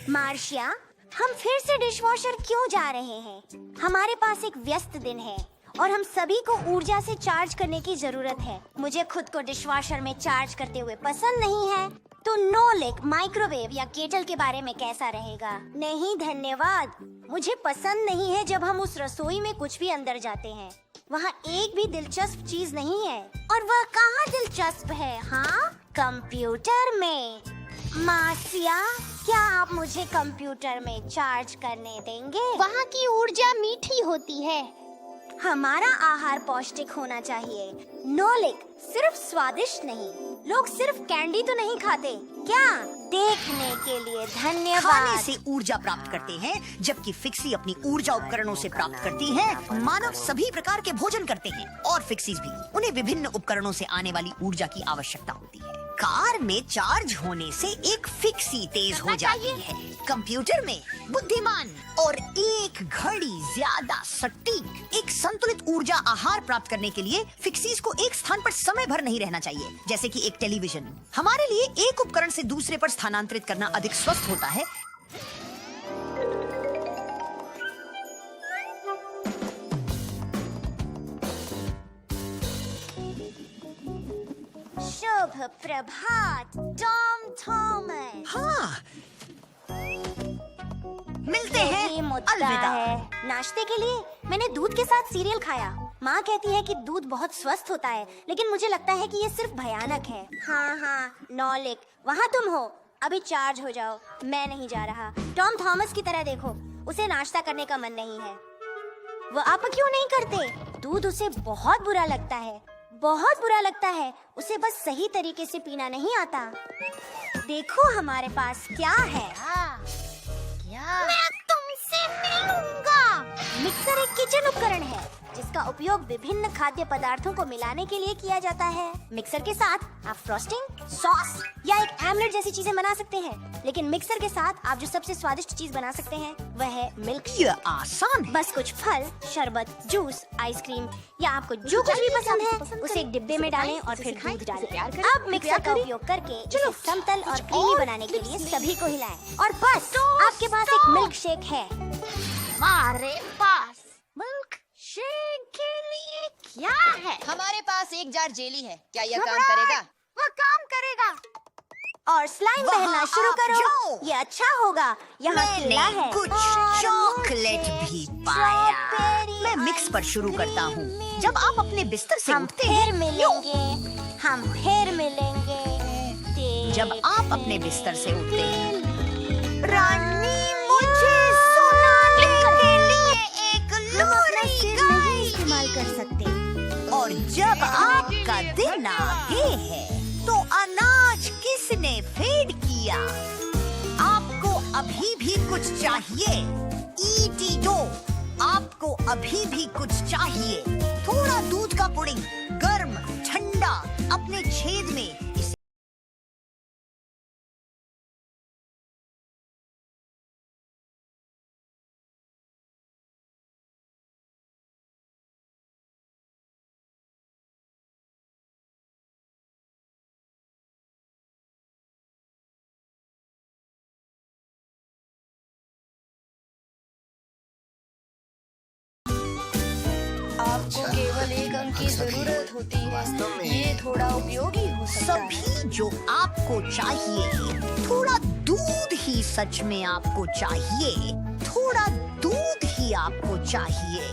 Marcia, हम फिर से डिशवॉशर क्यों जा रहे हैं? हमारे पास एक व्यस्त दिन है और हम सभी को ऊर्जा से चार्ज करने की जरूरत है। मुझे खुद को डिशवॉशर में चार्ज करते हुए पसंद नहीं है। तो नोलिक माइक्रोवेव या केटल के बारे में कैसा रहेगा? नहीं धन्यवाद, मुझे पसंद नहीं है जब हम उस रसोई में कुछ भी अंदर जाते हैं। वहाँ एक भी दिलचस्प चीज नहीं है। और वह कहाँ दिलचस्प है? हाँ, कंप्यूटर में। मार्शिया, क्या आप मुझे कंप्यूटर में चार्ज करने देंगे? वहाँ की ऊर्जा मीठी होती है। हमारा आहार पौष्टिक होना चाहिए। नोलिक, सिर्फ स्वादिष्ट नहीं। लोग सिर्फ कैंडी तो नहीं खाते क्या? देखने के लिए धन्यवाद। खाने से ऊर्जा प्राप्त करते हैं, जबकि फिक्सी अपनी ऊर्जा उपकरणों से प्राप्त करती है। मानव सभी प्रकार के भोजन करते हैं और फिक्सीज भी। उन्हें विभिन्न उपकरणों से आने वाली ऊर्जा की आवश्यकता होती है। कार में चार्ज होने से एक फिक्सी तेज हो जाती है। कंप्यूटर में बुद्धिमान और एक घड़ी ज्यादा सटीक। एक संतुलित ऊर्जा आहार प्राप्त करने के लिए फिक्सीज को एक स्थान पर समय भर नहीं रहना चाहिए, जैसे कि एक टेलीविजन। हमारे लिए एक उपकरण से दूसरे पर स्थानांतरित करना अधिक स्वस्थ होता है। शुभ प्रभात टॉम थॉमस। हाँ, मिलते हैं। यही मुद्दा अलविदा। है। नाश्ते के लिए मैंने दूध के साथ सीरियल खाया। माँ कहती है कि दूध बहुत स्वस्थ होता है, लेकिन मुझे लगता है कि ये सिर्फ भयानक है। हाँ, नॉलिक, वहाँ तुम हो। अभी चार्ज हो जाओ, मैं नहीं जा रहा। टॉम थॉमस की तरह देखो, उसे नाश्ता करने का मन नहीं है। वो आप क्यों नहीं करते? दूध उसे बहुत बुरा लगता है, बहुत बुरा लगता है। उसे बस सही तरीके से पीना नहीं आता। देखो हमारे पास क्या है। मैं तुमसे मिलूंगा। मिक्सर एक किचन उपकरण है जिसका उपयोग विभिन्न खाद्य पदार्थों को मिलाने के लिए किया जाता है। मिक्सर के साथ आप फ्रोस्टिंग, सॉस या एक आमलेट जैसी चीजें बना सकते हैं। लेकिन मिक्सर के साथ आप जो सबसे स्वादिष्ट चीज बना सकते हैं वह है मिल्क। यह आसान है। बस कुछ फल, शरबत, जूस, आइसक्रीम या आपको जो कुछ भी पसंद है उसे एक डिब्बे में डालें और फिर दूध डालें। अब मिक्सर का उपयोग करके इसे समतल और क्रीमी बनाने के लिए सभी को हिलाएं और बस आपके पास एक मिल्क शेक है। हमारे पास मिल्क शेक के लिए क्या है? हमारे पास एक जार जेली है। क्या यह काम करेगा? वह काम करेगा। और स्लाइम वहाँ बहना शुरू आप करो। जाओ। ये अच्छा होगा। यहाँ केला है कुछ और चॉकलेट मुझे भी पाया। स्ट्रॉबेरी मैं मिक्स पर शुरू करता हूँ। जब आप अपने बिस्तर से हम उठते फिर हैं, मिलेंगे, हम फिर मिलेंगे। जब आप अपने बिस्तर से उठते हैं, रानी मुझे सुनाने के लिए एक लोरी गाई। इस्तेमाल कर सकते। और जब आपका दिन आगे है तो अनाज किसने फेड किया? आपको अभी भी कुछ चाहिए? ईटी दो। आपको अभी भी कुछ चाहिए? थोड़ा दूध का पुडिंग, गर्म ठंडा, अपने छेद में। इसे आपको केवल एक अंक की जरूरत होती है। ये थोड़ा उपयोगी हो सकता है। सभी जो आपको चाहिए, थोड़ा दूध ही सच में आपको चाहिए। थोड़ा दूध ही आपको चाहिए।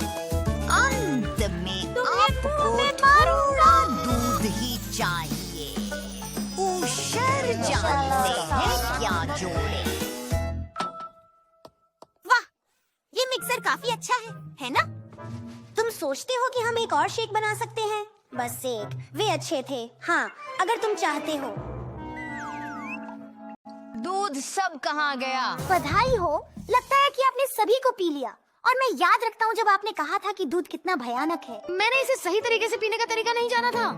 अंत में आपको थोड़ा दूध ही चाहिए। ऊशर जानते हैं क्या जोड़े? वाह, ये मिक्सर काफी अच्छा है ना? तुम सोचते हो कि हम एक और शेक बना सकते हैं? बस एक। वे अच्छे थे। हाँ, अगर तुम चाहते हो। दूध सब कहाँ गया? बधाई हो, लगता है कि आपने सभी को पी लिया। और मैं याद रखता हूँ जब आपने कहा था कि दूध कितना भयानक है। मैंने इसे सही तरीके से पीने का तरीका नहीं जाना था।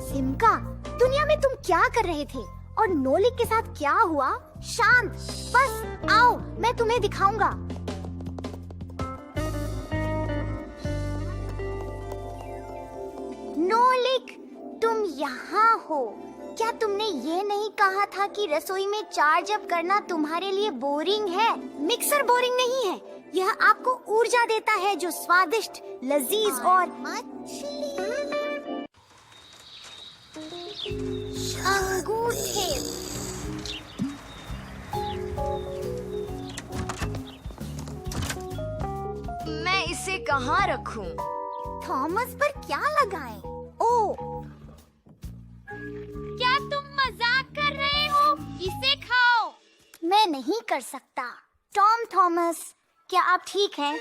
सिमका, दुनिया में तुम क्या कर रहे थे? और नोलिक के साथ क्या हुआ? शांत, बस आओ, मैं तुम्हें दिखाऊंगा। क्या तुमने ये नहीं कहा था कि रसोई में चार्ज अप करना तुम्हारे लिए बोरिंग है? मिक्सर बोरिंग नहीं है, यह आपको ऊर्जा देता है जो स्वादिष्ट, लजीज और अंगूठे। मैं इसे कहाँ रखूं? थॉमस पर क्या लगाएं? ओ, क्या तुम मजाक कर रहे हो? इसे खाओ। मैं नहीं कर सकता। टॉम थॉमस, क्या आप ठीक हैं?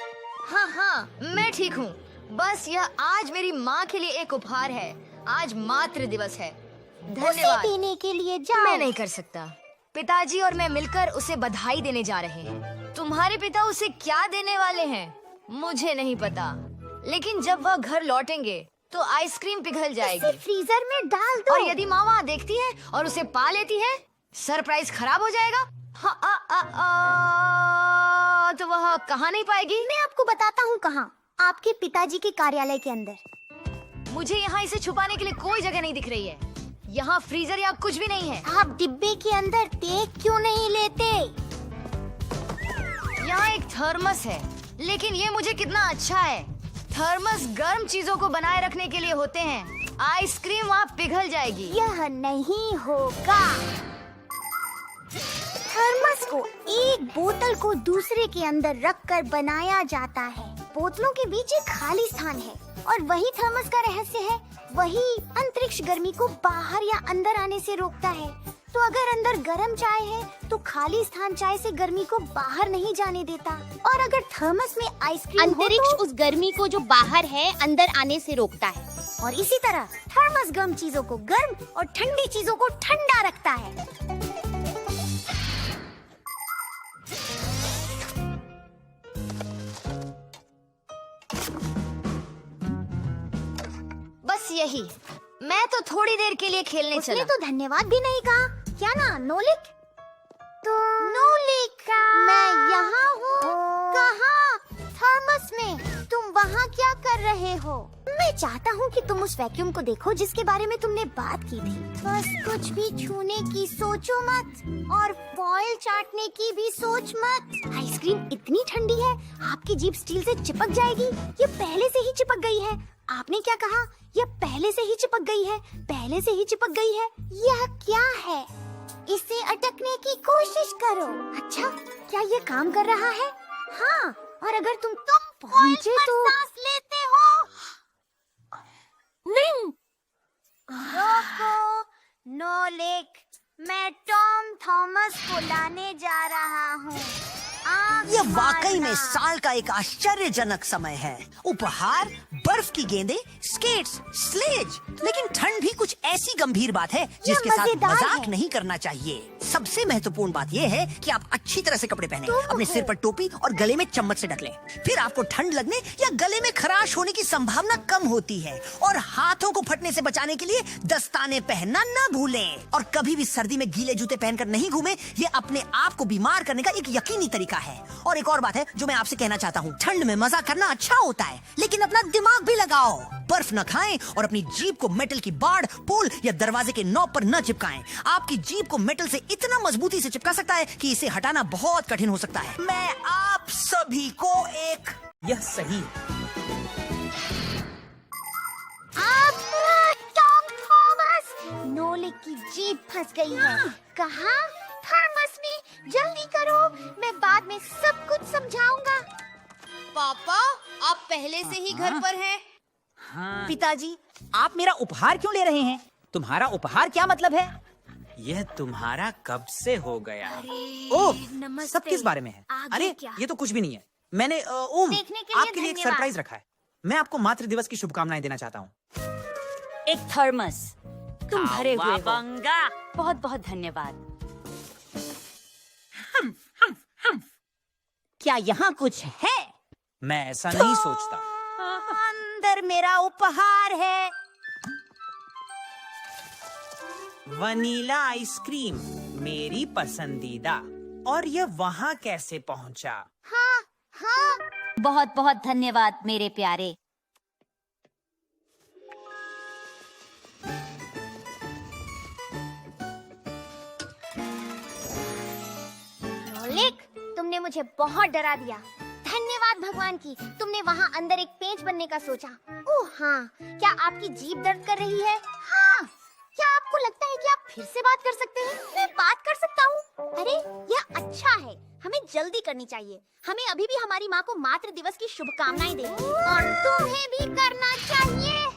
हाँ हाँ, मैं ठीक हूँ। बस यह आज मेरी माँ के लिए एक उपहार है। आज मातृ दिवस है। उसे धन्यवाद। पीने के लिए जाओ। मैं नहीं कर सकता। पिताजी और मैं मिलकर उसे बधाई देने जा रहे हैं। तुम्हारे पिता उसे क्या देने वाले हैं मुझे नहीं पता, लेकिन जब वह घर लौटेंगे तो आइसक्रीम पिघल जाएगी। इसे फ्रीजर में डाल दो। और यदि माँ वहाँ देखती है और उसे पा लेती है, सरप्राइज खराब हो जाएगा। तो वह कहाँ नहीं पाएगी। मैं आपको बताता हूँ कहाँ। आपके पिताजी के कार्यालय के अंदर। मुझे यहाँ इसे छुपाने के लिए कोई जगह नहीं दिख रही है। यहाँ फ्रीजर या कुछ भी नहीं है। आप डिब्बे के अंदर देख क्यों नहीं लेते? यहाँ एक थर्मस है, लेकिन ये मुझे कितना अच्छा है। थर्मस गर्म चीजों को बनाए रखने के लिए होते हैं। आइसक्रीम वहाँ पिघल जाएगी। यह नहीं होगा। थर्मस को एक बोतल को दूसरे के अंदर रखकर बनाया जाता है। बोतलों के बीच एक खाली स्थान है और वही थर्मस का रहस्य है। वही अंतरिक्ष गर्मी को बाहर या अंदर आने से रोकता है। तो अगर अंदर गर्म चाय है तो खाली स्थान चाय से गर्मी को बाहर नहीं जाने देता। और अगर थर्मस में आइसक्रीम अंतरिक्ष उस गर्मी को जो बाहर है अंदर आने से रोकता है। और इसी तरह थर्मस गर्म चीजों को गर्म और ठंडी चीजों को ठंडा रखता है। बस यही। मैं तो थोड़ी देर के लिए खेलने उसने चला। तो धन्यवाद भी नहीं कहा। क्या ना नोलिक? तो नोलिक, मैं यहाँ हूँ। कहाँ? थर्मस में। तुम वहाँ क्या कर रहे हो? मैं चाहता हूँ कि तुम उस वैक्यूम को देखो जिसके बारे में तुमने बात की थी। बस कुछ भी छूने की सोचो मत और फॉइल चाटने की भी सोच मत। आइसक्रीम इतनी ठंडी है आपकी जीभ स्टील से चिपक जाएगी। ये पहले से ही चिपक गई है। आपने क्या कहा? यह पहले से ही चिपक गई है। पहले से ही चिपक गई है। यह क्या है? इसे अटकने की कोशिश करो। अच्छा, क्या ये काम कर रहा है? हाँ, और अगर तुम पहुंचे तो सांस लेते हो। नहीं, रोको नोलिक, मैं टॉम थॉमस को लाने जा रहा हूँ। यह वाकई में साल का एक आश्चर्यजनक समय है। उपहार, बर्फ की गेंदें, स्केट्स, स्लेज। लेकिन ठंड भी कुछ ऐसी गंभीर बात है जिसके साथ मजेदार मजाक है। नहीं करना चाहिए। सबसे महत्वपूर्ण बात यह है कि आप अच्छी तरह से कपड़े पहने, अपने सिर पर टोपी और गले में चम्मच से ढक लें। फिर आपको ठंड लगने या गले में खराश होने की संभावना कम होती है। और हाथों को फटने से बचाने के लिए दस्ताने पहनना न भूलें। और कभी भी सर्दी में गीले जूते पहनकर नहीं घूमें। ये अपने आप को बीमार करने का एक यकीनी तरीका है। और एक और बात है जो मैं आपसे कहना चाहता हूँ, ठंड में मजा करना अच्छा होता है, लेकिन अपना दिमाग भी लगाओ। बर्फ न खाएं और अपनी जीभ को मेटल की बाड़, पोल या दरवाजे के नॉब पर न चिपकाएं। आपकी जीभ को मेटल से इतना मजबूती से चिपका सकता है कि इसे हटाना बहुत कठिन हो सकता है। मैं आप सभी को एक यह सही है। टॉम थॉमस, नोलिक की जीभ फंस गई है। कहाँ? थर्मस में। जल्दी करो, मैं बाद में सब कुछ समझाऊंगा। पापा, आप पहले से ही घर पर हैं। पिताजी, आप मेरा उपहार क्यों ले रहे हैं? तुम्हारा उपहार क्या मतलब है? यह तुम्हारा कब से हो गया? ओह, सब किस बारे में है? आगे अरे क्या? ये तो कुछ भी नहीं है। मैंने ओम, देखने के लिए आपके लिए एक धन्यवाद। सरप्राइज रखा है। मैं आपको मातृ दिवस की शुभकामनाएं देना चाहता हूँ। एक थर्मस। तुम भरे हुए हो। कावाबंगा। बहुत बहुत धन्यवाद। क्या यहाँ कुछ है? मैं ऐसा नहीं सोचता। अंदर मेरा उपहार है। वनीला आइसक्रीम, मेरी पसंदीदा। और यह वहाँ कैसे पहुँचा? बहुत बहुत धन्यवाद मेरे प्यारे। मुझे बहुत डरा दिया। धन्यवाद भगवान की तुमने वहाँ अंदर एक पेंच बनने का सोचा। ओह हाँ, क्या आपकी जीभ दर्द कर रही है? हाँ। क्या आपको लगता है कि आप फिर से बात कर सकते हैं? मैं बात कर सकता हूँ? अरे यह अच्छा है, हमें जल्दी करनी चाहिए। हमें अभी भी हमारी माँ को मातृ दिवस की शुभकामनाएं दें और तुम्हें भी करना चाहिए।